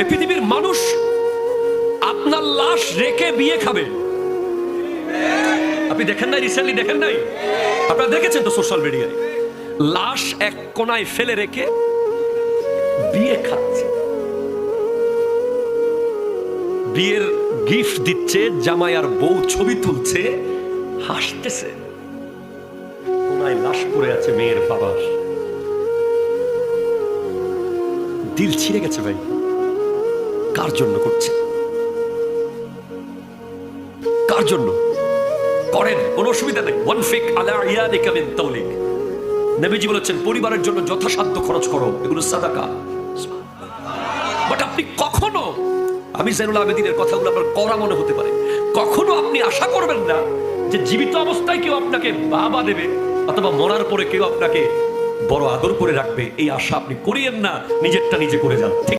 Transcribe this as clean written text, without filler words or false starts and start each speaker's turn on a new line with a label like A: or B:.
A: এই পৃথিবীর মানুষ আপনার লাশ রেখে বিয়ে খাবে। আপনি দেখেন নাই, রিসেন্টলি দেখেন নাই? আপনারা দেখেছেন তো সোশ্যাল মিডিয়ায়, লাশ এক কোনায় ফেলে রেখে বিয়ে খাচ্ছে, বিয়ের গিফট দিচ্ছে, জামাই আর বউ ছবি তুলছে, হাসতেছে, কোনায় লাশ পড়ে আছে মেয়ের বাবার। দিল ছিঁড়ে গেছে ভাই। কার জন্য করছে? কার জন্য করেন? কোনো অসুবিধা নেই। ওয়ানফিক আলা ইয়াদিকা মিন তাওলিক, নবীজি বলেছেন পরিবারের জন্য যথাসাধ্য খরচ করো, এগুলো সাদাকা। বাট আপনি কখনো, আমি জাইনুল আবেদিনের কথাগুলো আপনার কড়া মনে হতে পারে, কখনো আপনি আশা করবেন না যে জীবিত অবস্থায় কেউ আপনাকে বাবা দেবে অথবা মরার পরে কেউ আপনাকে বড় আদর করে রাখবে। এই আশা আপনি করিয়েন না, নিজেরটা নিজে করে যান। ঠিক